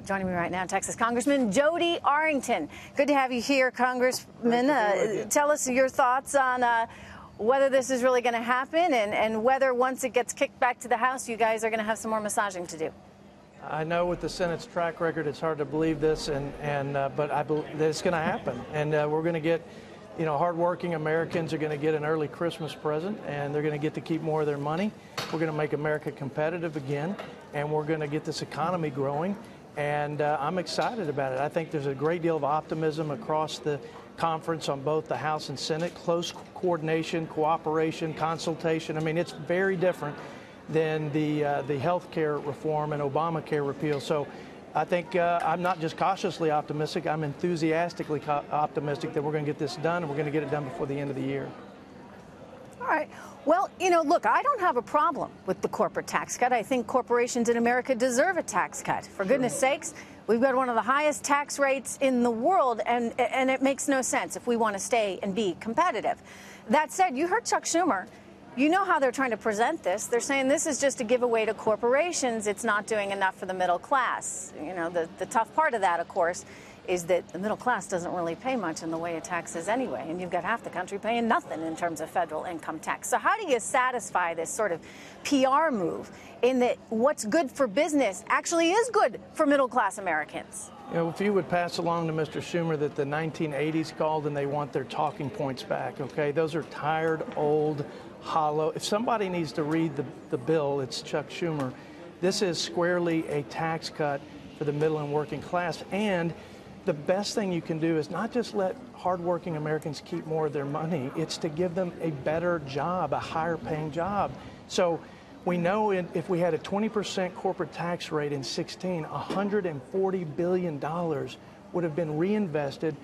Joining me right now, Texas Congressman Jodey Arrington. Good to have you here, Congressman. Tell us your thoughts on whether this is really going to happen and whether once it gets kicked back to the House, you guys are going to have some more massaging to do. I know with the Senate's track record, it's hard to believe this, but I believe that it's going to happen. And we're going to get, hardworking Americans are going to get an early Christmas present, and they're going to get to keep more of their money. We're going to make America competitive again, and we're going to get this economy growing. And I'm excited about it. I think there's a great deal of optimism across the conference on both the House and Senate. Close coordination, cooperation, consultation. I mean, it's very different than the health care reform and Obamacare repeal. So I think I'm not just cautiously optimistic, I'm enthusiastically optimistic that we're going to get this done, and we're going to get it done before the end of the year. All right. Well, look, I don't have a problem with the corporate tax cut. I think corporations in America deserve a tax cut. For goodness sakes, we've got one of the highest tax rates in the world, and it makes no sense if we want to stay and be competitive. That said, you heard Chuck Schumer. You know how they're trying to present this. They're saying this is just a giveaway to corporations. It's not doing enough for the middle class. The tough part of that, of course, is that the middle class doesn't really pay much in the way of taxes anyway, and you've got half the country paying nothing in terms of federal income tax. So how do you satisfy this sort of PR move in that what's good for business actually is good for middle class Americans? If you would pass along to Mr. Schumer that the 1980s called and they want their talking points back, okay? Those are tired, old, hollow. If somebody needs to read the bill, it's Chuck Schumer. This is squarely a tax cut for the middle and working class, and the best thing you can do is not just let hardworking Americans keep more of their money, it's to give them a better job, a higher paying job. So we know if we had a 20% corporate tax rate in 16, $140 billion would have been reinvested,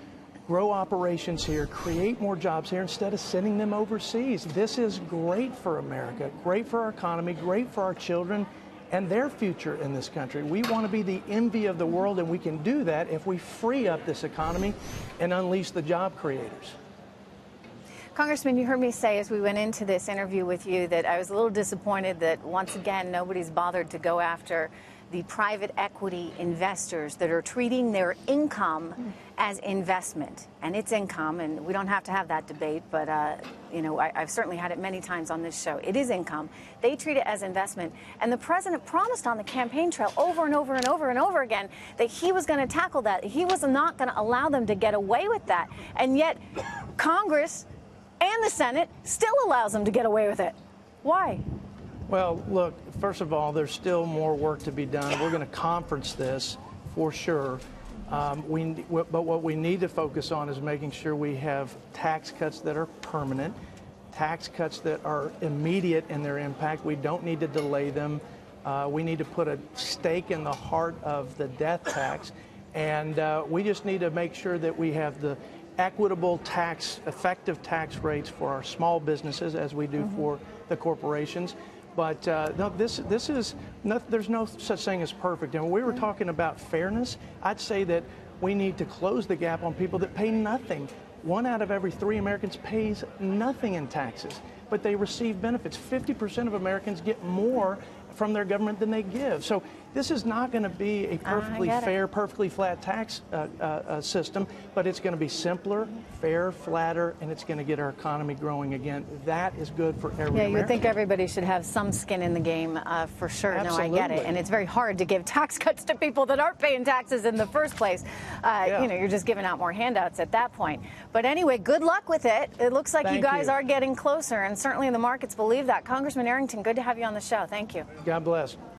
grow operations here, create more jobs here instead of sending them overseas. This is great for America, great for our economy, great for our children and their future in this country. We want to be the envy of the world, and we can do that if we free up this economy and unleash the job creators. Congressman, you heard me say as we went into this interview with you that I was a little disappointed that once again nobody's bothered to go after the private equity investors that are treating their income as investment. And it's income, and we don't have to have that debate, but I've certainly had it many times on this show. It is income. They treat it as investment. And the president promised on the campaign trail over and over and over and over again that he was going to tackle that. He was not going to allow them to get away with that. And yet Congress and the Senate still allows them to get away with it. Why? Well, look, first of all, there's still more work to be done. We're going to conference this for sure. But what we need to focus on is making sure we have tax cuts that are permanent, tax cuts that are immediate in their impact. We don't need to delay them. We need to put a stake in the heart of the death tax. And we just need to make sure that we have the equitable effective tax rates for our small businesses as we do for the corporations. But no, there's no such thing as perfect. And when we were talking about fairness, I'd say that we need to close the gap on people that pay nothing. 1 out of every 3 Americans pays nothing in taxes, but they receive benefits. 50% of Americans get more from their government than they give. So this is not going to be a perfectly fair, perfectly flat tax system, but it's going to be simpler, fair, flatter, and it's going to get our economy growing again. That is good for every American. You would think everybody should have some skin in the game for sure. Absolutely. No, I get it. And it's very hard to give tax cuts to people that aren't paying taxes in the first place. You're just giving out more handouts at that point. But anyway, good luck with it. It looks like you guys are getting closer, and certainly the markets believe that. Congressman Arrington, good to have you on the show. Thank you. God bless.